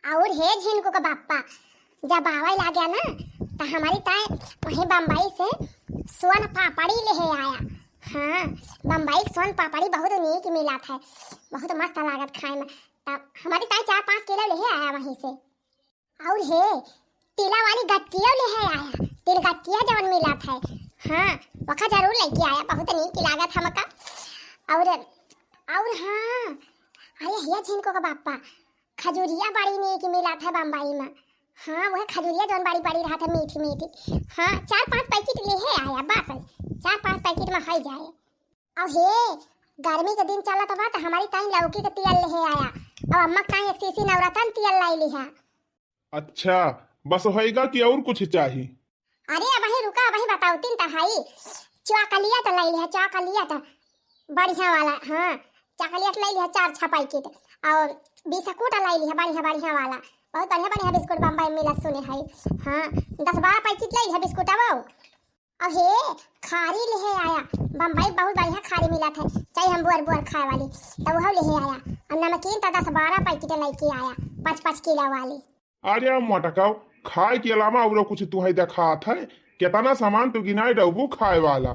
और हे झिनको का बाप्पा जब आवे ला गया ना तो हमारी ताए वहीं बम्बई से सोन पापड़ी ले आया। हाँ, बम्बई सोन पापड़ी बहुत नीक मिला था, बहुत मस्त लागत खाए में। तब हमारी ताए 4-5 किलो ले आया वहीं से। और हे तिला वाली गट्टिया ले आया, तिल गट्टिया जवन मिला था। हाँ, वखा जरूर लेके आया, बहुत नीक लागत हमका। और हाँ, अरे हे झिनको का बाप्पा खजूरिया बड़ी नीक मिला था बम्बई में। हाँ, वह खजूरिया जौन बड़ी बड़ी रहा था मीठी मीठी। हाँ, 4-5 पैकेट ले आया, बस 4-5 पैकेट में हो जाए। और हे गर्मी के दिन चला था तो हमारी ताई लौकी का तेल ले आया और अम्मा ताई एक सीसी नवरत्न तेल लाई लिहा। अच्छा, बस होएगा कि और कुछ चाहिए? अरे अब वही रुका, वही बताओ तीन भाई। चॉकलिया तो लाई लिहा, चॉकलिया तो बढ़िया वाला। हाँ, चॉकलेट लाई लिहा 4-6 पैकेट और बिस्कुट लाई लिहा बढ़िया बढ़िया वाला, बहुत बढ़िया बढ़िया बिस्कुट बम्बई मिला सुने है। हाँ, 10-12 पैकेट लाई लिहा बिस्कुट। अब हे खारी ले आया, बम्बई बहुत बढ़िया खारी मिला था, चाहे हम बुअर खाए वाली तो वह ले आया। और नमकीन तो 10-12 पैकेट लेके आया 5-5 किलो वाली। अरे मटकाओ, खाए के अलावा और कुछ तू है देखा था? कितना सामान तू गिनाए डबू खाए वाला।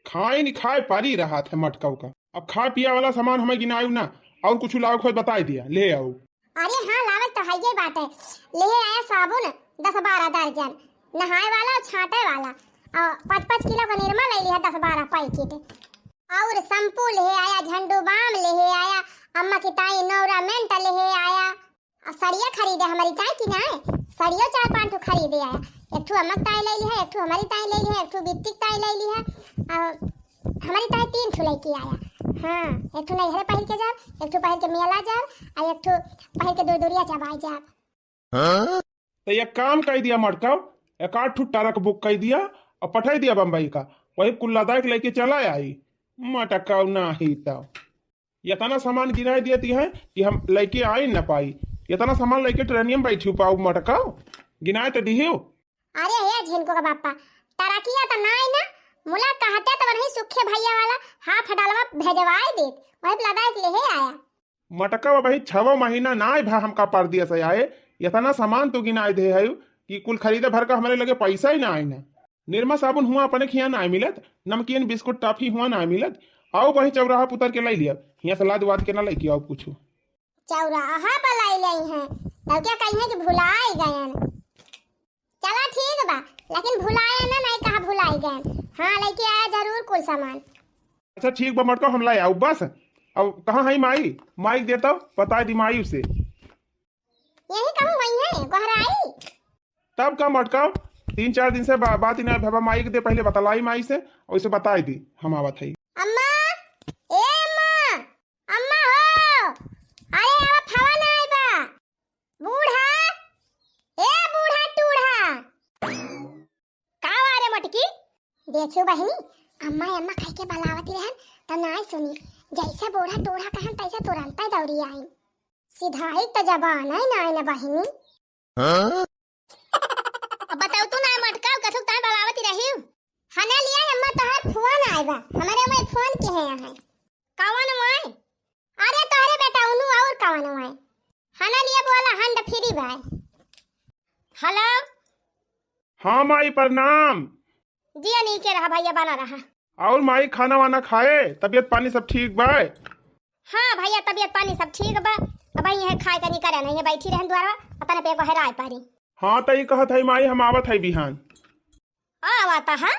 खाए नहीं खाए पारी रहा था मटकाओ का। अब खा पिया वाला सामान हमें गिनायू ना, और कुछ लाओ खोज बता दिया ले आओ। अरे हाँ, लावत तो है ये बात है। ले आया साबुन 10-12 दर्जन, नहाए वाला और छाटे वाला, और 5-5 किलो का निरमा ले लिया 10-12 पैकेट। और शैम्पू ले आया, झंडू बाम ले आया, अम्मा की ताई नौरामेंट ले आया। और सड़िया खरीदे हमारी ताई की ना, सड़ियो 4-5 ठो खरीदे आया। एक ठो अम्मा ताई ले लिया, एक ठो हमारी ताई ले लिया, एक ठो बिट्टी ताई ले लिया, और हमारी ताई 3 ठो लेके आया। हाँ, एक ठो नैहरे पहन के जाब, एक ठो पहन के मेला जाब, और एक ठो पहन के दूरिया चबाई जाब। तो एक काम कर दिया मटकाओ, 1-8 ठो ट्रक बुक कर दिया और पठा दिया बम्बई का, वही कुल्लादा के लेके चला आई। मटकाओ ना ही तो इतना सामान गिना देती है कि हम लेके आ ही ना पाई। इतना सामान लेके ट्रेनियम में बैठी पाऊ मटकाओ, गिनाए तो दिहियो। अरे हे झिनको का बाप्पा तरकिया तो नाई ना, मुला कहते तो वही सुखे भैया वाला हाथ डालवा भेजवाए देत, वही लदा के ले आया। मटका भाई 6 महीना ना भा हमका पर दिया से आए, इतना सामान तो गिनाए दे है कि कुल खरीदे भर का हमारे लगे पैसा ही ना आए ना। निरमा साबुन हुआ अपने खिया ना मिलत, नमकीन बिस्कुट टॉफी हुआ ना मिलत। आओ वही चौराहा पुतर के लाई लिया, यहाँ सलाद वाद के ना लेके आओ कुछ। चौराहा बलाई लाई हैं तो क्या कहीं कि भुलाए गए। चला ठीक बा, लेकिन भुलाए ना नहीं कहा भुलाई गए। हाँ, लेके आया जरूर कुल सामान। अच्छा ठीक बा मटका, हम लाई आओ बस। अब कहाँ है माई? माई देता बता दी माई उसे। यही कहूँ वही है गहराई। तब का मटका 3-4 दिन से बात ही ना भैया माई के दे, पहले बतलाई माई से और उसे बताई दी हम आवत है। अम्मा, ए अम्मा, अम्मा हो, अरे अब हवा ना आई बा। बूढ़ा, ए बूढ़ा टूढ़ा, का वारे मटकी? देखियो बहनी, अम्मा अम्मा कह के बलावती रहन त नाई सुनी, जैसे बूढ़ा टूढ़ा कहन तैसे तुरंत ही दौड़ी आई। सीधाई त जबान है ना बहनी। अब बताओ तू ना मटका कथु ता बलावती रही हने लिया अम्मा तोहर फोन आएगा, हमारे में फोन के है यहाँ कवन माय? अरे तोहरे बेटा उनु और कवन माय हने लिए बोला हंड फ्री भाई। हेलो, हाँ माई प्रणाम। जी नहीं के रहा भैया बना रहा। और माई खाना वाना खाए, तबीयत पानी सब ठीक बा? हाँ भैया तबीयत पानी सब ठीक बा, अब यह खाए का नहीं करे नहीं है, बैठी रहन द्वारा अपने पे को हेराय पारी। हाँ तो ये कहत है माई हम आवत है बिहान। आवता है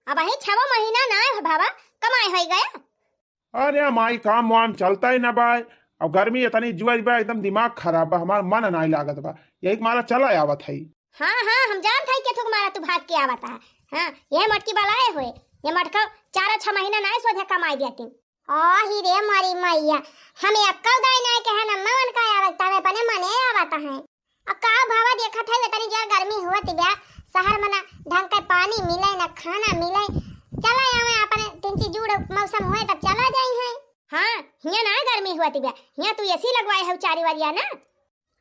अब ही 6 महीना ना है बाबा, कमाई हो गया। अरे माई काम वाम चलता ही ना बा, अब गर्मी इतनी जुआ बा, एकदम दिमाग खराब बा, हमारा मन नहीं लागत बा, यही मारा चला आवत है। हाँ हाँ, हम जानत है कि तुम्हारा तू भाग के आवता है। हाँ, यह मटकी बलाए हुए, ये मटका 4-6 महीना ना सोधे कमाई देती। ही रे मारी मैया, हमें अक्का दाई ना कहे न मन का आवता है, पने मने आवता है। अब का भावा देखत है इतनी जो गर्मी होत बा, शहर में ना ढंग का पानी मिले ना खाना मिले। चला आवे अपने 3 जुड़ मौसम होए तब चला जाई है। हाँ, हिया ना गर्मी होत बा, हिया तू एसी लगवाए है 4 वारिया ना।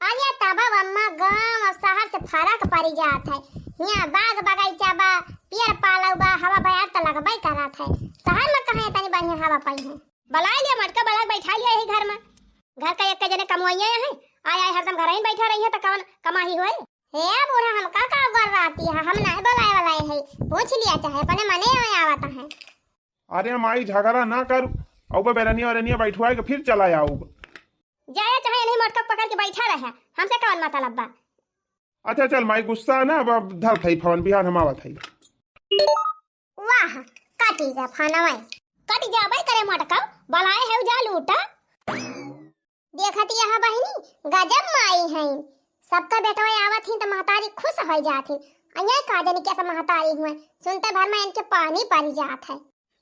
अरे तबा अम्मा गांव और शहर से फर्क पड़ी जात है। हिया बाग बगीचा बा, पेड़ पालव बा, हवा बयार त लगबई करत है। शहर में कहे तनी बढ़िया हवा पाई है। बला लिया मटका बला बैठा लिया यही घर में, घर का एक जने कमवाइया है आय आय हरदम घर ही बैठा रही है तो कौन कमाही होए। हे बूढ़ा हम का कर राती है, हम नहीं बोलाए वाला है, पूछ लिया चाहे अपने मने में आवता है। अरे माई झगड़ा ना कर, औबे बेरनिया औरनिया बैठवाए के फिर चला आऊ। जाया चाहे नहीं मोटका पकड़ के बैठा रहे, हमसे कौन मतलब बा। अच्छा चल माई गुस्सा ना, अब धर थई फवन बिहान हम आवत हई। वाह काटी जा फानवाई काटी जा भाई करे मोटका बलाए है जा लूटा। देखती यहां बहिनी गजब माई है, सबका बेटवा आवत ही तो महतारी खुश हो जाती। अन्याय का जाने कैसा महतारी हुए, सुनते भर में इनके पानी पड़ जात है।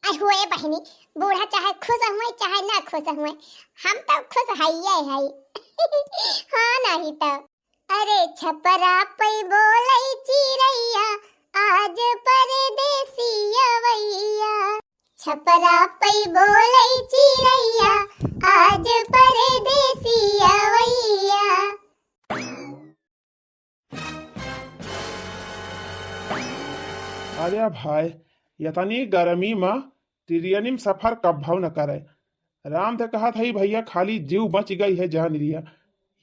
आई हुए बहिनी बूढ़ा चाहे खुश हुए चाहे ना खुश हुए, हम तो खुश हइये है। हाँ नहीं तो अरे छपरा पे बोलई चिरैया आज परदेसी अवैया, छपरा पे बोलई चिरैया आज परदेसी अवैया। अरे भाई यतनी गर्मी में ट्रेन में सफर कब्भव न करे। राम थे कहा था भैया खाली जीव बच गई है जान लिया,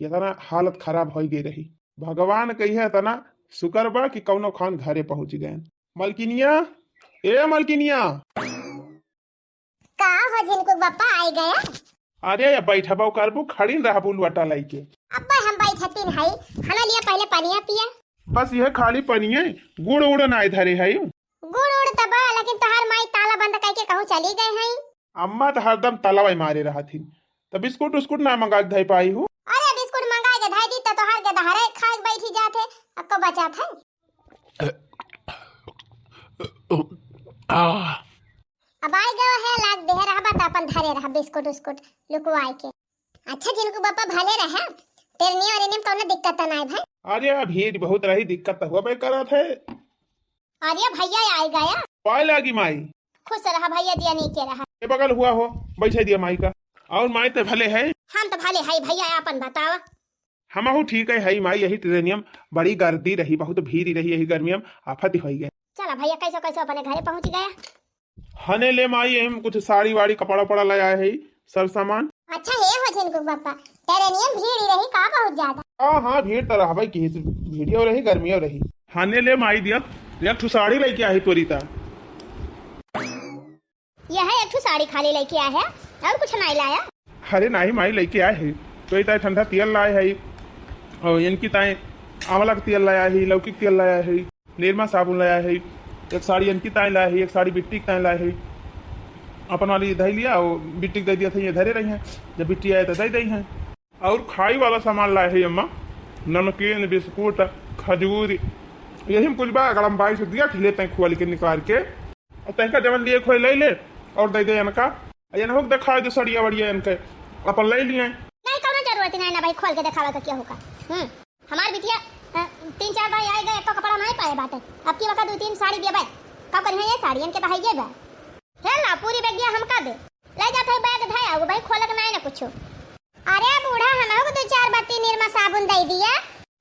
इतना हालत खराब हो गई रही। भगवान कही है इतना शुक्र बा कि कौनो खान घरे पहुंच गए। मलकिनिया ए मलकिनिया का हो जिनको बापा आई गया। अरे या बैठबा करबू खड़ी रह बुलवटा लाई के। अब्बा हम बैठतीन है, हमें लिए पहले पानिया पिया। बस यह खाली पनिए गुड़ उड़ ना धरे है। गुड़ उड़ तबा लेकिन तोहार माई ताला बंद करके कहूं चली गए हैं। अम्मा तो हरदम तलावा मारे रहा थी, तो बिस्कुट उस्कुट ना मंगा के पाई हूँ। अरे बिस्कुट मंगा के धाई दी तो तोहार के दहारे खा के बैठी जाते, अब को बचा था। अब आई गयो है लाग दे रहा बता अपन धरे रहा बिस्कुट उस्कुट लुकवाई के। अच्छा जिनको पापा भले रहा तेरनी और इन्हें कौन दिक्कत ना है भाई। अरे भीड़ बहुत रही, दिक्कत हुआ बे करा थे। अरे भैया आई गया पाए लागी माई खुश रहा भैया दिया नहीं के रहा। ये बगल हुआ हो बैठे दिया माई का, और माई तो भले है। हम तो भले है भैया अपन बतावा। हम ठीक है माई, यही ट्रेनियम बड़ी गर्दी रही, बहुत भीड़ रही, यही गर्मी में आफत हो गए। चला भैया कैसे कैसे अपने घरे पहुंच गया। हने ले माई हम कुछ साड़ी वाड़ी कपड़ा पड़ा लाया है सब सामान। अच्छा हे हो जिनको पापा ट्रेनियम भीड़ रही का बहुत ज्यादा। हाँ हाँ भीड़ तो रहा भाई की भीड़ियो रही गर्मियों रही। हने ले माई दिया एक साड़ी लेके आई तोरी ता। यह एक साड़ी खाली लेके आया है और कुछ नहीं लाया। अरे नहीं माई लेके आए है तो ताए ठंडा तेल लाए है, और इनकी ताए आंवला का तेल लाया है, लौकी तेल लाया है, निरमा साबुन लाया है, एक साड़ी इनकी ताए लाया है, एक साड़ी बिट्टी की ताए लाया है। अपन वाली दही लिया और बिट्टी दे दिया था, ये धरे रही हैं, जब बिट्टी आए तो दे दी हैं। और खाई वाला सामान लाए है अम्मा, नमकीन बिस्कुट खजूर यही कुछ बा गरम बाई से दिया खिले तय खुआ के निकाल के, और तहका जवन लिए खोए ले ले और दे दे इनका हो देखा दे सड़िया बढ़िया इनके अपन ले लिए। नहीं कोनो जरूरत नहीं ना भाई, खोल के दिखावा तो क्या होगा। हमार बिटिया 3-4 भाई आए गए तो कपड़ा नहीं पाए बाटे, अब की वक्त 2-3 साड़ी दिया भाई कब कहीं ये साड़ी इनके तो है ये बा है ना पूरी बैग दिया हम का दे ले जाते है बैग धाया वो भाई खोल के नहीं ना कुछ। अरे बूढ़ा हम हो 2-4 बाटी निरमा साबुन दे दिया,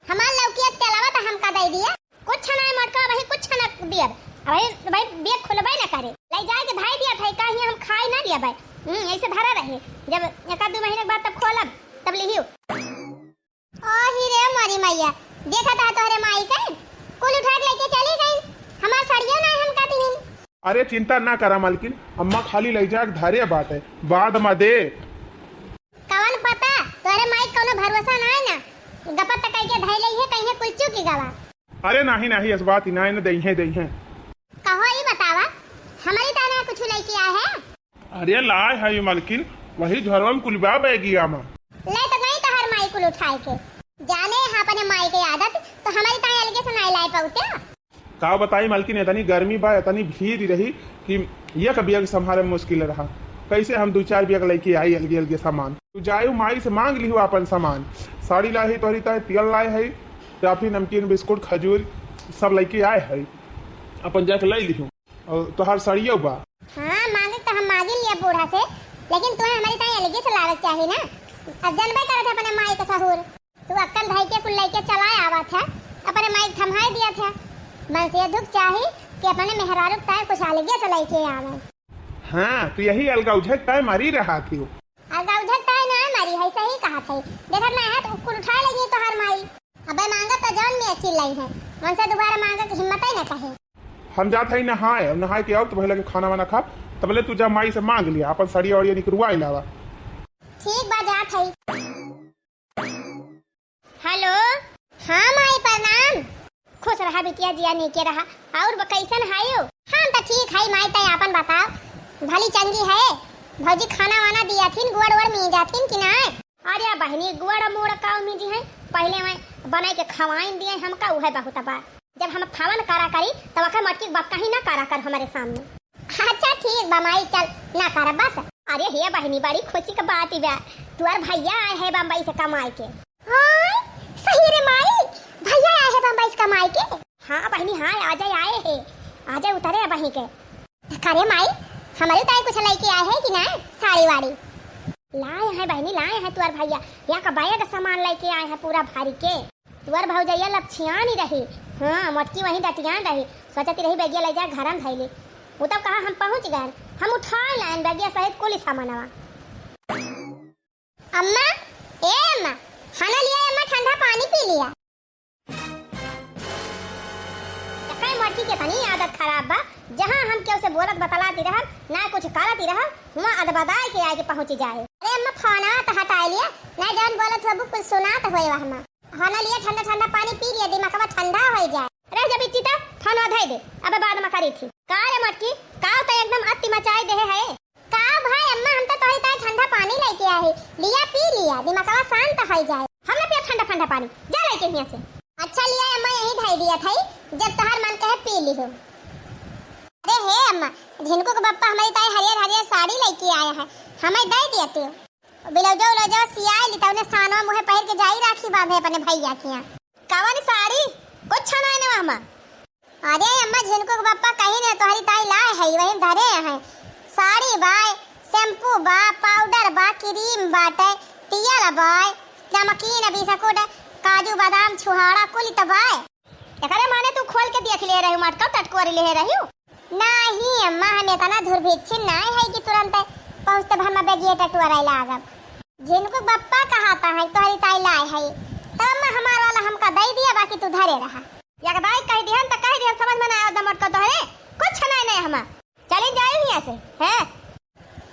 हमार लौकी के अलावा तो हम का दे दिया कुछ नहीं मटका भाई कुछ ना दिया भाई भाई बैग खोलबे ना करे ले जाए के धाई दिया था कहीं हम खाई ना दिया भाई। ऐसे धरा रहे जब 1-2 महीने के बाद तब खोलब तब लिहियो। ओही रे मारी मैया देखा था तोरे माई के कुल उठा के लेके चली गई, हमार साड़ियां ना हम काटी नहीं। अरे चिंता ना करा मालकिन, अम्मा खाली ले जाके धारे बात है बाद में दे। कौन पता तोरे माई कोनो भरोसा ना है ना, गपत तक के धाई लई है कहीं कुल चुकी गवा। अरे नहीं नहीं इस बात इना न दई है कहो ही बतावा हमारी ताना कुछ लेके आया है। अरे लाए है मालकिन वही झरवन कुलबा बैगिया में ले तो नहीं तो हर माई कुल उठाए के जाने यहाँ अपने माई की आदत तो हमारी ताई अलगे से नहीं लाई पाउते। का बताई मालकिन इतनी गर्मी बा इतनी भीड़ रही कि एक बैग संभाले मुश्किल रहा, कैसे हम 2-4 बैग लेके आई अलगे अलगे सामान। तू जायू माई से मांग लिहू अपन सामान, साड़ी लाई है तोहरी ताई तेल लाए है, टॉफी नमकीन बिस्कुट खजूर सब लेके आए है, अपन जाके ले लिहू और तोहार साड़ियों बा। हाँ मांगे तो हम मांगे लिया बूढ़ा से, लेकिन तुम्हें हमारी ताई अलगे से लालच चाहिए ना। अब जनबे करे थे अपने माई का सहूर, तू अक्कल भाई के कुल लेके चलाए आवा था अपने माई थमाए दिया था, बस ये दुख चाहिए कि अपने मेहरारू ताई कुछ अलगे से लेके आवे। हाँ तो यही अलगा उझक ताई मारी रहा थी। अलगा उझक ताई ना मारी है सही कहा था, देखा ना है तो कुल उठा अबे मांगा तो जौन में अच्छी लाई है, उनसे दोबारा मांगा की हिम्मत ही ना कहे। हम जात है नहाए, नहाए के आओ तो पहले के खाना वाना खा, तबले तू जा माई से मांग लिया अपन साड़ी और ये निकलवा लावा। ठीक बा जात है। हेलो, हाँ माई प्रणाम। खुश रहा बिटिया, जिया नीके रहा। और कैसन हायो? हम तो ठीक है माई, तय अपन बताओ। भली चंगी है। भौजी खाना वाना दिया थीन, गुड़ वड़ मी जातीन कि ना? अरे बहनी गुड़ मोड़ का उम्मीद है, पहले मैं बनाई के खवाइन दिए हमका, उहे बहुत बार जब हम खावन करा करी तब अखर मटकी बक्का ही ना करा कर हमारे सामने। अच्छा ठीक बा माई, चल ना करा बस। अरे हे बहनी, बड़ी खुशी का बात ही बा, तुअर भैया आए है बम्बई से कमाई के। हां सही रे माई, भैया आए है बम्बई से कमाई के। हां बहनी हां, आजे आए है, आजे उतरे बही के। करे माई हमारे ताई कुछ लेके आए है कि ना? साड़ी वाड़ी लाए हैं बहनी, लाए हैं तुअर भैया, या का बैग सामान लेके आए हैं पूरा भारी के। तुअर भौजैया लपछियान ही रही, हाँ मटकी वहीं डटियान रही, सोचती रही बैगिया ले जा घर में धैली। वो तब कहा हम पहुंच गए, हम उठा लाइन बैगिया सहित कुल सामानवा। अम्मा ए अम्मा, खाना लिया अम्मा, ठंडा पानी पी लिया। मटकी के तनी आदत खराब बा, जहाँ हम के उसे बोलत बतलाती रह ना कुछ करती रह, वहाँ अदबदाय के आगे पहुंच जाए। अरे अम्मा खाना तो हटा लिया, ना जान बोलत हो कुछ सुनात होए वहाँ। खाना लिया, ठंडा ठंडा पानी पी लिया, दिमाग ठंडा हो जाए। रह जब इतनी तक खाना धै दे, अबे बाद में करी थी। का रे मटकी, का तो एकदम अति मचाई दे है। का भाई अम्मा, हम तो तोही ताई ठंडा पानी लेके आए, लिया पी लिया, दिमाग शांत हो जाए। हमने पिया ठंडा ठंडा पानी, जा लेके यहाँ से। अच्छा लिया अम्मा, यही धै दिया था, जब तोहर मन कहे पी ली हो। अरे हे अम्मा, झिनको के पप्पा हमारी ताई हरियर हरियर साड़ी लेके आया है, हमें दे दिया तू। बिलौजो उलौजो सियाई ली तौने सानवा मुहे पहन के जाई राखी बांधे अपने भैया के यहाँ। कावानी साड़ी कुछ ना है ना अम्मा। अरे अम्मा झिनको के पप्पा कहीं ने तोहरी ताई लाए है, वही धरे हैं। साड़ी बाय, शैम्पू बा, पाउडर बा, क्रीम बाटे, तिया बाय, नमकीन बिस्कुट, काजू बादाम छुहाड़ा कुल तबाय। एकरे माने तू खोल के देख ले रही मटका टटकोरी ले रही हो? नहीं अम्मा, हमें तना धुरभिक्षिन नहीं है कि तुरंत पहुंचते भर में बेगिए टटोराई लागब। जिनको बप्पा कहाता है तोहरी ताई लाए है, तब अम्मा हमार वाला हमका दे दिया, बाकी तू धरे रहा। यकदाई कह दिहन त कह दिहन, समझ में ना आया मटका तोहरे कुछ नहीं हम चले जाए ही ऐसे हैं।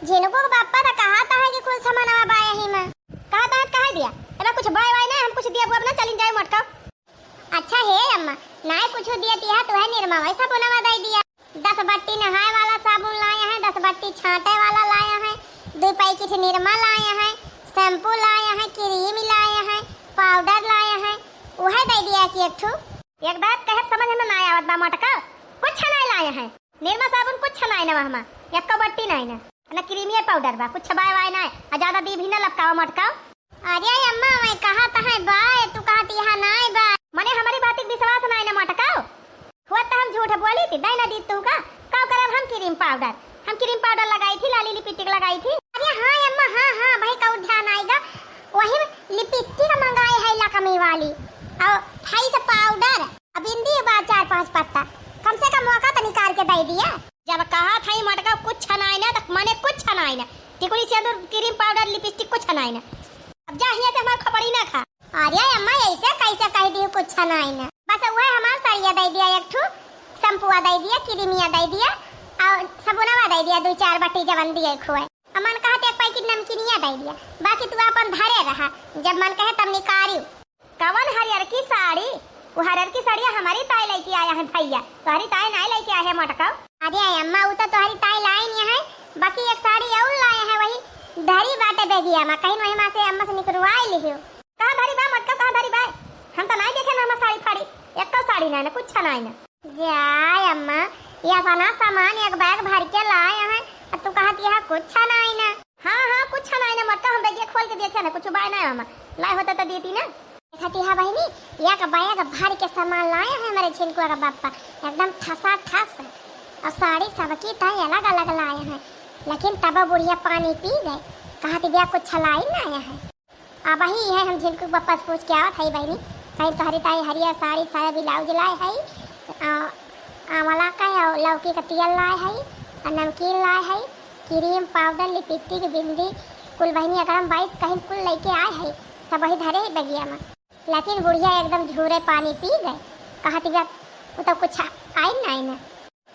जिनको बप्पा तो कहाता है कि कुल सामान बाय ही में कहता है, कह दिया एना कुछ बाय बाय नहीं, हम कुछ दिया अब ना चली जाए मटका। अच्छा है अम्मा, ना कुछ दिया तिया तो है निरमा वैसा बनवा दे दिया। 10 बट्टी नहाए वाला साबुन लाया है, 10 बट्टी छांटे वाला लाया है, 2 पैकेट निरमा लाया है, शैम्पू लाया है, क्रीम लाया है, पाउडर लाया है, वह दे दिया कि एक ठो। एक बात कहे समझ में ना आवत बा मटका, कुछ नहीं लाया है, निरमा साबुन कुछ नहीं ना वहां, एक बट्टी नहीं ना क्रीम या पाउडर बा, कुछ बाय बाय नहीं, आ ज्यादा दी भी ना लपकावा मटका। अरे अम्मा मैं कहा था है बाय, तू कहती है नहीं बा, मने हमारी बात की विश्वास नहीं ना मटका। हुआ तो हम झूठ बोली थी, दई ना दी तू का करब हम क्रीम पाउडर लगाई थी, लाली लिपस्टिक लगाई थी। अरे हां अम्मा, हां भाई का ध्यान आएगा, वही लिपस्टिक मंगाई है लकमी वाली, और थाई से पाउडर, अब बिंदी बा 4-5 पत्ता, कम से कम मौका तो निकाल के दे दिया। जब कहा था मटका कुछ नहीं ना, तो मने कुछ नहीं ना, टिकुली से क्रीम पाउडर लिपस्टिक कुछ नहीं ना, अब जा हिया से हमार खपड़ी ना खा। अरे अम्मा ऐसे कैसे कह दी कुछ नहीं ना, बस वह हमार साड़िया दे दिया, एक ठो शैम्पूआ दे दिया, क्रीमिया दे दिया, और साबुनवा दे दिया, 2-4 बट्टी जवन दिए खोए। मन कहते 1 पैकेट नमकीनिया दे दिया, बाकी तू अपन धरे रहा, जब मन कहे तब निकारियो। कवन हरियर की साड़ी, वो हरियर की साड़ी हमारी ताई लेके आया है भैया, तुम्हारी ताई नहीं लेके आया है मटका। अरे अम्मा वो तो तुम्हारी ताई लाई नहीं है, बाकी एक साड़ी और लाया है, वही धरी बाटे बेगिया में, कहीं वही मां से अम्मा से निकलवाई लियो। कहां धरी बा मटका, कहां धरी बा? हम तो नहीं देखे ना हम साड़ी फाड़ी, एक तो साड़ी नहीं ना कुछ नहीं ना। जाय अम्मा, ये अपना सामान एक बैग भर के लाए हैं, अब तू कहती है कुछ नहीं ना। हां कुछ नहीं ना मटका, हम बैग खोल के देखे ना, कुछ बाय नहीं हम लाए होता तो देती ना। कहती है बहनी, एक बैग भर के सामान लाए हैं हमारे छिनको का बापा, एकदम ठसा ठस, और साड़ी सबकी ताई अलग अलग लाए हैं, लेकिन तब बुढ़िया पानी पी गए, कहती बिया कुछ लाई ना आया है। अब वही है, हम जिनको पापा से पूछ के आवत है बहनी, कहीं तुम्हारी ताई हरियर साड़ी सारा ब्लाउज लाए है, आंवला का और लौकी का तेल लाए है, और नमकीन लाए है, क्रीम पाउडर लिपस्टिक बिंदी कुल बहनी अगर हम 22 कहीं कुल लेके आए है, सब वही धरे है बगिया में। लेकिन बुढ़िया एकदम झूरे पानी पी गए। कहा तिया वो तो कुछ आई ना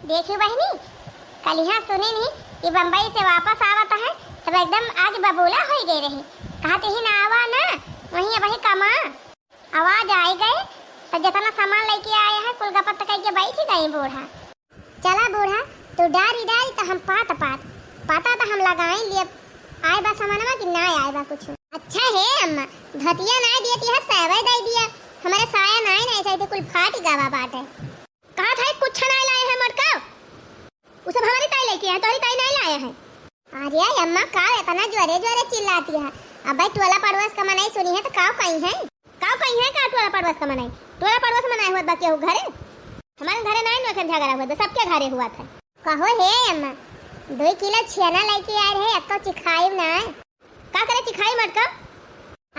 देखी बहनी, कल यहाँ सुने नहीं कि बम्बई से वापस आवता है तब एकदम आगे बबूला हो गए रही। कहते ही ना आवा ना वही कमा आवाज आई गए तो जितना सामान लेके आया है कुल गपत कह के बैठ गई बूढ़ा। चला बूढ़ा तू डारी तो हम पाता तो हम लगाई लिए आए बा सामानवा कि ना आए बा कुछ। अच्छा है अम्मा धतिया ना दिया सेवा दे दिया हमारे साया नहीं चाहिए कुल फाट गवा बाटे। कहा था कुछ ना लाए हैं मटका उसे हमारी ताई लेके आए तोरी ताई नहीं लाया है। अरे अम्मा का इतना जोरे चिल्लाती है। अब भाई टोला पड़ोस का मनाई सुनी है तो का कहीं है का टोला पड़ोस का मनाई हुआ बाकी हो घरे हमारे घरे नहीं नोखे झगड़ा हुआ सबके घरे हुआ था। कहो हे अम्मा 2 किलो छेना लेके आए रहे अब तो चिखाई ना का करे चिखाई मटका।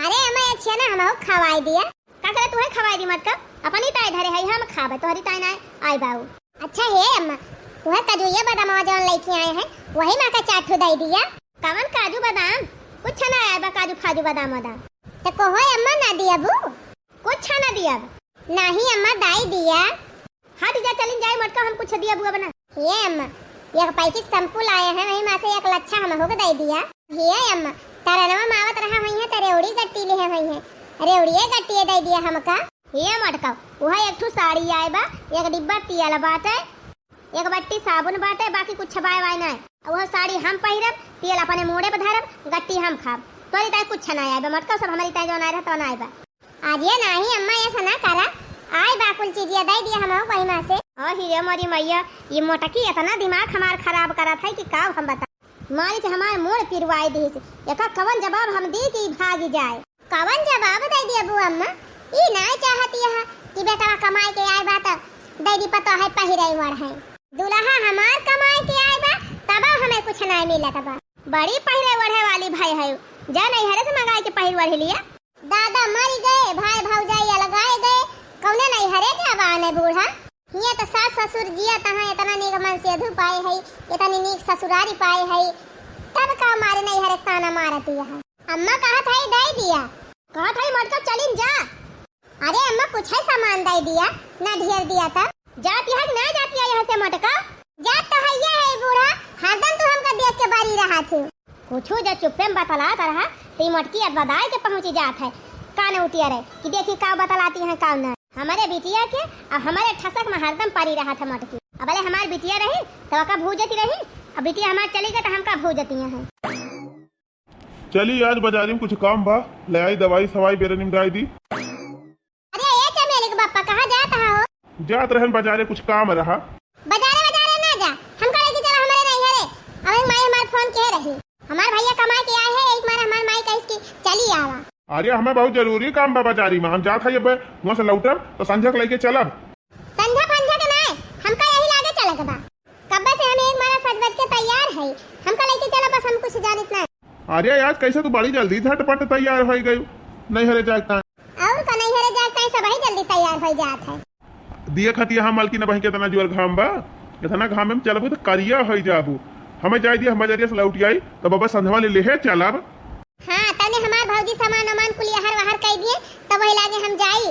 अरे अम्मा ये छेना हमहु खवाई दिया का करे तू खवाई दी मटका अपनी ताई धरे है हम खाबे तोहरी ताई ना आई बाऊ। अच्छा हे अम्मा वह काजू बादाम जौन लेके आए हैं वही माँ का चाटू दे दिया। कवन काजू बादाम कुछ ना आया बा काजू फाजू बादाम तो कहो अम्मा ना दिया बू कुछ ना दिया नहीं अम्मा दाई दिया। हाँ जा चलिन जाए मटका हम कुछ दिया बुआ बना। ये अम्मा एक पैकेट शैम्पू लाए हैं वही माँ से 1 लच्छा हम हो दे दिया। ये अम्मा तारा नवा मावत रहा वही है तेरे उड़ी गट्टी ले है वही है अरे उड़िए गट्टी दे दिया हमका। ये मटका वह एक ठू साड़ी आए बा 1 डिब्बा तेल बाटे 1 बट्टी साबुन बाटे बाकी कुछ छबाए वाई ना वह साड़ी हम पहिरब तेल अपने मोड़े पे धरब गट्टी हम खाब तोरी ताई कुछ ना आए बा मटका सब हमारी ताई जौन आए रहा तो ना आए बा। आज ये नहीं अम्मा ऐसा ना करा आए बा कुल चीज दे दिया हम वही माँ से। और हीरे मोरी मैया ये मोटकी इतना दिमाग हमार खराब करा था कि का हम बता मारी से हमारे मोड़ पिरवाई दी एक कवन जवाब हम दी कि भाग जाए। कवन जवाब दे दिया बू अम्मा ई ना चाहती है कि बेटा कमाई के आए बात दे दी पता है पहिरे वड़ है दुल्हा हमार कमाई के आए बा तब हमें कुछ नहीं मिला तब बड़ी पहिरे वड़े वाली भाई है जा नहीं हरे से मंगाई के पहिर वड़ लिया। दादा मर गए भाई भौजाई लगाए गए कौने नहीं हरे जवान है बूढ़ा ये तो सास ससुर जिया तहां इतना नीक मन से अधु पाए है इतनी नीक ससुरारी पाए है तब का मारे नहीं हरे ताना मारती है। अम्मा कहा था दे दिया कहा था मटका चलिन जा। अरे अम्मा कुछ है सामान दे दिया ना ढेर दिया था जाती है ना जाती है यहाँ से मटका जात तो है ये है बूढ़ा हरदम तू हमका देख के बारी रहा थे कुछ जो चुप्पे में बतलात रहा तो मटकी अब बदाई के पहुंची जात है कान उठिया रहे कि देखी का बतलाती है का ना हमारे बिटिया के अब हमारे ठसक में हरदम पारी रहा था मटकी अब अरे हमारी बिटिया रही तो का भूजती रही अब बिटिया हमारे चली गई तो हम का भूजती है। चली आज बाजारी में कुछ काम बा ले आई दवाई सवाई बेरे निमराई दी। अरे ये चमेली के पापा कहाँ जाता हो जात रहन बाजारे कुछ काम रहा बाजारे ना जा हम कहे कि चला हमारे नहीं हरे अब माई हमार फोन के रही हमार भैया कमा के आए हैं एक बार हमार माई कह इसकी चली आवा। अरे हमें बहुत जरूरी काम बा बाजारी में हम जात है वहाँ से लौटब तो संझक लेके चलब। संझा पंझा के नहीं हमका यही लागे चले के बा कब से हम एक मारा सज बज के तैयार है हमका लेके चला बस हम कुछ जानित ना। अरे आज कैसे तू बड़ी जल्दी झटपट तैयार हो गई नहीं हरे जागता और का नहीं हरे जागता सब ही जल्दी तैयार हो जात है दिए खती हम मालकी न बही कितना जोर घाम बा इतना घाम में चलबू तो करिया हो जाबू हमें जाए दिया हम बाजारिया से लौट आई तो बाबा संधवा ले ले चलब। हाँ तने हमार भौजी सामान अमान कुल हर वहर कह दिए तब वही लागे हम जाई।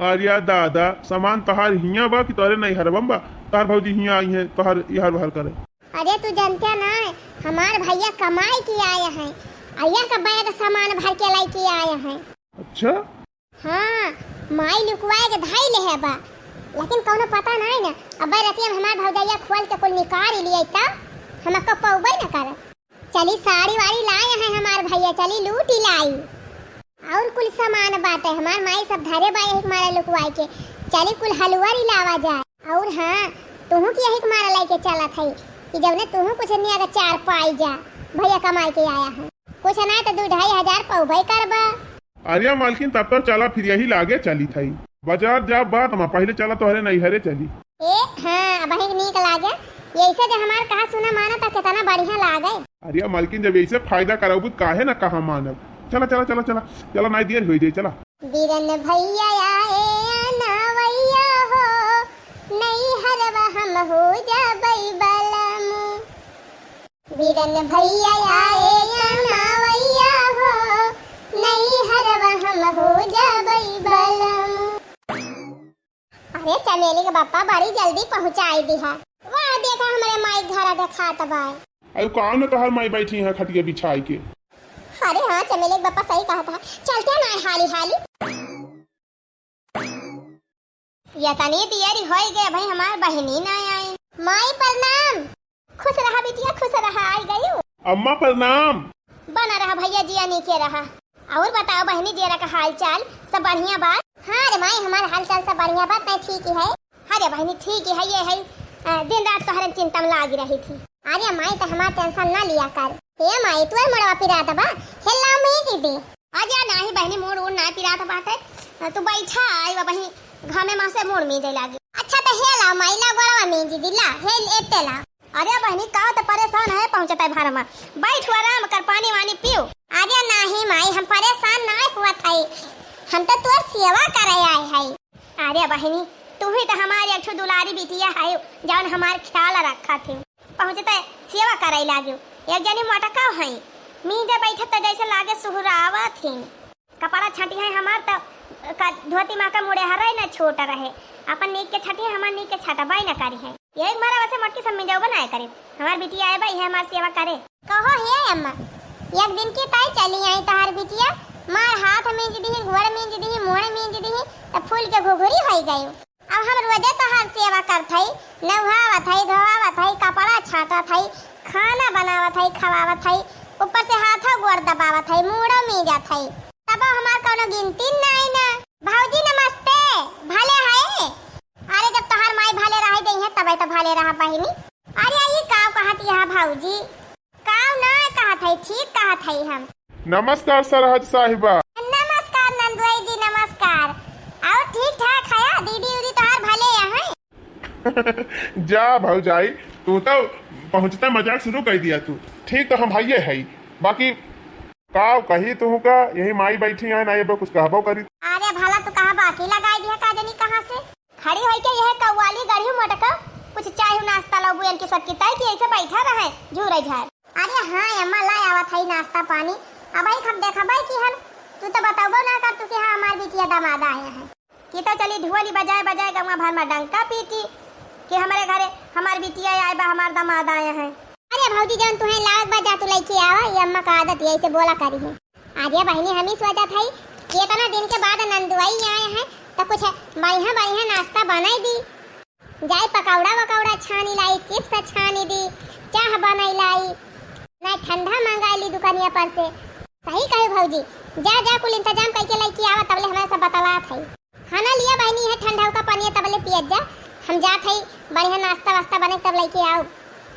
अरे दादा सामान तहार हिया बा कि तोरे नहीं हरबम बा तार भौजी हिया आई है तोहर यहर वहर करे। अरे तू जानते ना हमार भैया कमाई के आए हैं अय्या का बैग सामान भर के लाई के आए हैं। अच्छा हाँ माई लुकवाए के धाई ले है बा लेकिन कौनो पता नहीं ना अब रतिया हमार भौजैया खोल के कुल निकाल लिए तब हमको पौबे न कर चली साड़ी वाड़ी लाए हैं हमार भैया चली लूट ही लाई और कुल सामान बाटे हमार माई सब धरे बाई हमारे लुकवाई के चली कुल हलवा ही लावा जाए और हाँ तुहू की यही मारा लेके चला था कि जब ने तुहू कुछ नहीं अगर 4 पाई जा भैया कमाई के आया है कुछ ना तो 2-2.5 हजार पौबे करबा। अरे मालकिन तब तो चला फिर यही लागे चली थी बाजार जा बात हम पहले चला तो हरे नहीं हरे चली ए हाँ वही नीक लागे ऐसे जो हमार कहा सुना माना तो कितना बढ़िया लागे। अरे मालकिन जब ऐसे फायदा कराबू काहे ना कहा मानब चला चला चला चला चला नहीं देर हो जाए चला। बीरन भैया आए नवैया हो नहीं हरवा हम हो जाबई बलमु बीरन भैया आए नवैया हो नहीं हरवा हम हो जाबई बलमु। अरे चमेली के बापा बड़ी जल्दी पहुंचाई दिहा। वाह देखा हमारे माई घर देखा तबा। अरे कौन है तोहर माई बैठी है खटिया बिछाई के? अरे हाँ चमेली के बापा सही कहा था, चलते ना हाली हाली। या तनी तैयारी हो गए भाई, हमार बहनी ना आई। माई प्रणाम। खुश रहा बिटिया, खुश रहा। आई गई अम्मा प्रणाम। बना रहा भैया जी, नीचे रहा। और बताओ बहनी जी का हाल चाल सब बढ़िया बात? हाँ रे माई हमारा हाल चाल सब बढ़िया बात है, ठीक है। अरे बहनी ठीक है, ये है दिन रात तो हर चिंता में लागी रही थी। अरे माई तो हमारा टेंशन ना लिया कर। हे माई तू मड़वा पिरा दबा हेला में दीदी। आजा नाही बहनी मोड़ उड़ ना पिरा दबा है, तू बैठा आई वही घमे मां से मोड़ में दे लागी। अच्छा तो हेला माई ला गोड़वा में दीदी ला हेल एतेला। अरे बहनी का तो परेशान है, पहुंचता है भारमा, बैठ आराम कर, पानी वानी पियो। अरे नहीं माई हम परेशान ना हुआ थे, हम तो तोर सेवा करे आए है। अरे बहनी तू ही तो हमारी एक दुलारी बिटिया है, जौन हमार ख्याल रखा थे। पहुंचता है सेवा करे लागे। एक जनी मोटका है, मीजे बैठत तो जैसे लागे सुहरावा थी। कपड़ा छटी है हमार तो धोती माँ का मुड़े हरे न छोटा रहे, अपन नीक के छठी हमार नीक के छटा बाई न करी है। ये मारा वैसे मोटकी सब में जाओ बनाए करे, हमार बिटिया आए भाई है हमार सेवा करे। कहो हे अम्मा एक दिन की ताई चली आई तहार बिटिया, मार हाथ में दी घोड़ में दी मोड़ में दी तो फूल के घुघुरी हो गई। अब हम रोजे तहार सेवा करथई, नहावत हई धोवावत हई कपड़ा छाटत हई खाना बनावत हई खवावत हई, ऊपर से हाथ गोड़ दबावत हई मुड़ो में जात हई, तब हमार कोनो गिनती नहीं ना। भौजी नमस्ते, भले है? अरे जब तोहार माई भले रह गई है तब तो भले रहा बहिनी। अरे ये काव कहत यहाँ भौजी? काव ना कहत है, ठीक कहत है हम। नमस्कार सरहद साहिबा। नमस्कार नंदुई जी नमस्कार। और ठीक ठाक है दीदी उदी तोहार भले यहाँ? जा भौजाई तू तो पहुंचता मजाक शुरू कर दिया तू। ठीक तो हम भाइये है, बाकी काव कही तू का यही माई बैठी है ना, ये कुछ कहबो करी। अरे भला तो कहा बाकी लगाई दिया का जनी कहां से खड़ी होई के यह कव्वाली गढ़ी मोटका कुछ चाय नाश्ता लो बुयन के सबकी ताई कि ऐसे बैठा रहे झूरे झार। अरे हां अम्मा ला आवत है नाश्ता पानी। अब भाई हम देखा भाई कि हम तू तो बताबो ना कर तू कि हां हमार बिटिया दामाद आए हैं कि तो चली ढोली बजाए बजाए गवा भर में डंका पीटी कि हमारे घरे हमार बिटिया आए बा हमार दामाद आए हैं। अरे भौजी जन तुम्हें लाग बजा तू लेके आवा, ये अम्मा का आदत यही से बोला करी है। अरे बहनी हम ही सोचा था कि इतना दिन के बाद नंदुआई आए हैं तो कुछ बढ़िया बढ़िया नाश्ता बनाई दी जाए, पकौड़ा वकौड़ा छानी लाई, चिप्स छानी दी, चाह बनाई लाई, ना ठंडा मंगाई ली दुकानिया पर से। सही कहे भौजी, जा जा कुल इंतजाम करके लेके आवा, तबले हमारे सब बतला थे। खाना लिया बहनी है ठंडा का पानी तबले पिए जा, हम जा थे बढ़िया नाश्ता वास्ता बने तब लेके आओ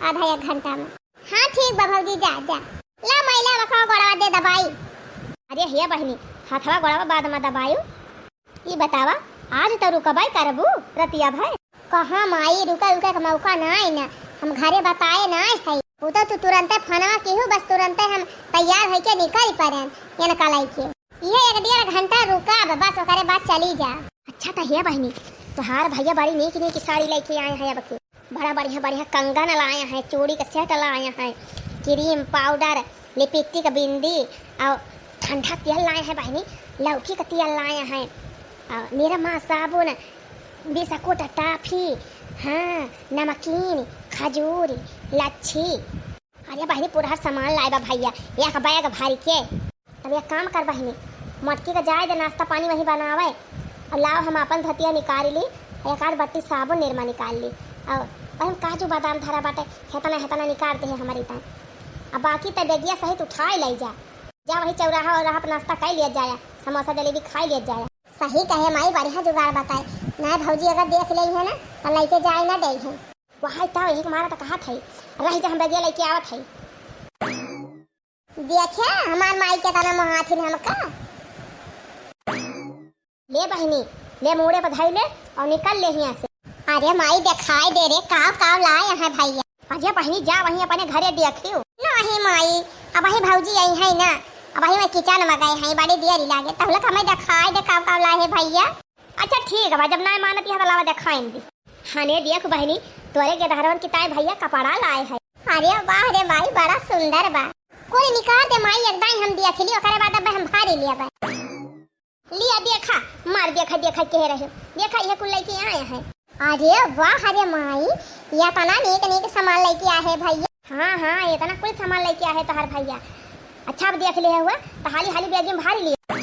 आधा एक घंटा में। हाँ ठीक बा भौजी जा जा ला मैला रखा गोड़वा दे दबाई। अरे हे बहनी हाथवा गोड़वा बाद में दबायो। ये बतावा आज तो रुकबाई करबू रतिया भाई? कहाँ माई रुका रुका का मौका ना आई ना, हम घरे बताए ना है। वो तो तू तुरंत फोनवा केहू बस तुरंत हम तैयार है के निकल पड़े ये कलाई के। ये एक डेढ़ घंटा रुका बस ओकरे बाद चली जा। अच्छा तो हे बहनी तोहार भैया बड़ी नीक नीक साड़ी लेके आए हैं, अब बड़ा बढ़िया बढ़िया कंगन लाए हैं, चूड़ी का सेट लाए हैं, क्रीम पाउडर लिपस्टिक बिंदी और ठंडा तेल लाए हैं बहनी, लौकी का तेल लाए हैं, मेरा माँ साबुन बिस्कुट टाफी, हाँ नमकीन खजूर लच्छी। अरे बहनी पूरा सामान लाए बा भैया एक बैग भर के। अब एक काम कर बहनी मटकी का जाए दे नाश्ता पानी वही बनावे और लाओ हम अपन धतिया निकाल ली, एक आध बट्टी साबुन निरमा निकाल ली और हम काजू बादाम धरा बाटे हेतना हेतना निकाल दे हमारी तान। अब बाकी तो बेगिया सहित उठाए ले जा वही चौराहा और पर नाश्ता कर लिया जाए, समोसा जलेबी खा लिया जाए। सही कहे माई बढ़िया जुगाड़ बताए ना भौजी, अगर देख ली है ना तो लेके जाए ना दे है वहाँ तो एक मारा तो कहा थे रही हम बेगिया लेके आवत है। देखिए हमार माई के तना महाथिन हमका ले बहनी ले मुड़े बधाई ले और निकल ले यहाँ से। अरे माई दिखाई दे रे काव काव लाए है भैया। अजय बहनी जा वहीं अपने घरे देखियो। नहीं माई अब वही भौजी आई है ना, अब वही मैं किचन में गए हैं बड़ी देरी लागे तब लग हमें दिखाई दे काव काव लाए है भैया। अच्छा ठीक है जब ना मानती है तो लावा दिखाएंगे। हाँ ने देख बहनी तोरे के धारवन की ताई भैया कपड़ा लाए है। अरे वाह रे माई बड़ा सुंदर बा, कोई निकाल दे माई एकदम हम देख लियो करे बाद अब हम भारी लिया बा लिया देखा मार देख देखा के रहे देखा ये कुल लेके आया है। अरे वाह अरे माई ये तना नेक नेक सामान लेके आए है भैया। हाँ हाँ ये तना कुल सामान लेके आए है तोहर भैया। अच्छा अब देख ले हुआ तो हाली हाली बैग में भारी लिया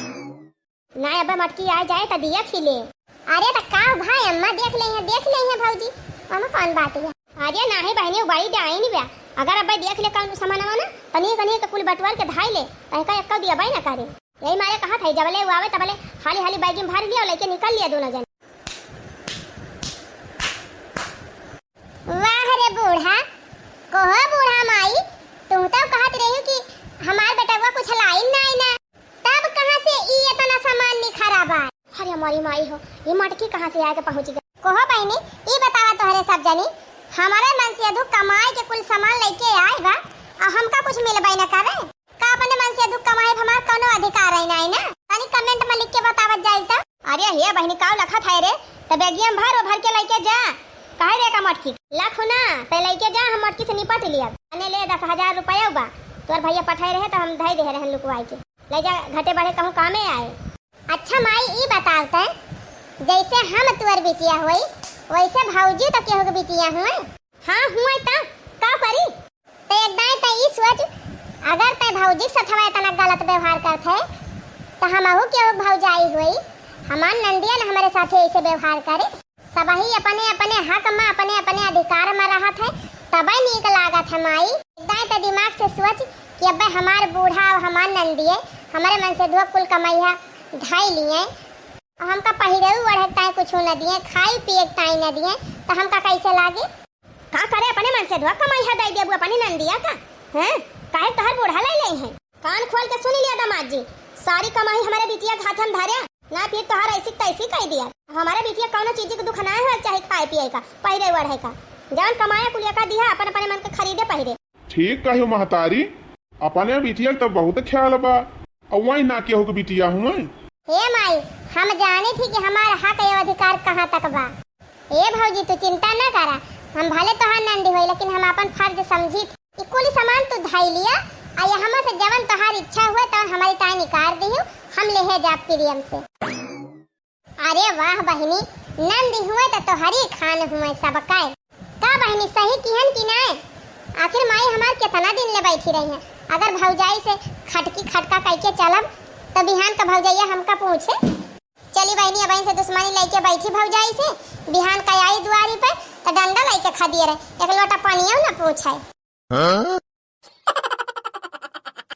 ना अब मटकी आ जाए तो दिया खिले। अरे तो का भाई अम्मा देख ले हैं भौजी अम्मा कौन बात है। अरे ना है बहनी उबाई जाए नहीं बया अगर अब देख ले कौन सामान आवा ना तनी कनी के कुल बटवार के धाई ले का एक दिया भाई ना करे यही मारे कहा था जबले वो आवे तबले हाली हाली बैग में भर लिया और लेके निकल लिया दोनों जन। वाह रे बूढ़ा कोहो बूढ़ा माई तुम तो कहत रही कि हमार बेटा कुछ लाई ना तब कहां से ई इतना सामान निखरा बा। अरे हमारी माई हो ये मटकी कहां से आके पहुंच गई। कोहो बहनी ई बतावा तोहरे सब जनी हमारे मन से अधु कमाए के कुल सामान लेके आए बा और हमका कुछ मिलबई ना करे का अपने मन से अधु कमाए हमार कोनो अधिकार है ना तनी कमेंट में लिख के बतावत जाई त। अरे हे बहनी का लखत है रे त बेगियम भर के लेके जा काहे रे का मटकी लाखो ना पे लेके जा हम मटकी से निपट लिया अने ले 10,000 रुपया बा तोर भैया पठाए रहे तो हम धई दे रहे लुकवाई के ले जा घटे बढ़े कहूं कामे आए। अच्छा माई ई बतावते जैसे हम तुअर बिटिया होई वैसे भौजी तो केहू के बिटिया हुए। हां हुए त का करी ते एकदाई त ई सोच अगर ते भौजी से थवा इतना गलत व्यवहार करथे तो हमहु केहू भौजाई होई हमार नंदिया न हमारे साथे ऐसे व्यवहार करे सबही अपने अपने हक में अपने अपने अधिकार में रहत है तबे नीक लागत है माई। एकदाई त दिमाग से सोच कि अब हमार बूढ़ा और हमार नंदिए हमारे मन से धो कुल कमैया ढाई लिए हमका पहिरे ओढ़े ताई कुछ न दिए खाई पिए ताई न दिए तो हमका कैसे लागे का करे अपने मन से धो कमैया दे देबू अपनी नंदिया का हैं काहे तहर बूढ़ा ले है। कान खोल के सुन लिया दामाद जी सारी कमाई हमारे बिटिया के हाथ में धारे ना फिर तोहर ऐसी तैसी कह दिया हमारे बिटिया कौनो चीज के दुख ना है चाहे खाए पिए का पहिरे ओढ़े का जान कमाया कुलिया का दिया अपन अपने मन के खरीदे पहिरे। ठीक कहियो महतारी अपने बिटिया तो बहुत ख्याल बा अवई ना केहू के बिटिया हुआ। हे माई हम जाने थी कि हमारा हक एवं अधिकार कहाँ तक बा। ए भौजी तू चिंता न करा हम भले तोहार नंदी होई लेकिन हम अपन फर्ज समझी थी कुल सामान तू धाई लिया आ हम से जवन तोहार इच्छा हुए तो हमारी ताई निकाल दियो हम ले जा प्रियम से। अरे वाह बहनी नंदी हुए तो तोहरी खान हुए सब का बहनी सही किहन की ना आखिर माई हमार कितना दिन ले बैठी रही है अगर भौजाई से खटका कह के चलब तो बिहान का भौजैया हमका पूछे चली बहनी अब से दुश्मनी लेके बैठी भौजाई से बिहान का आई दुआरी पे तो डंडा लेके खा दिए रहे एक लोटा पानियो ना पूछे।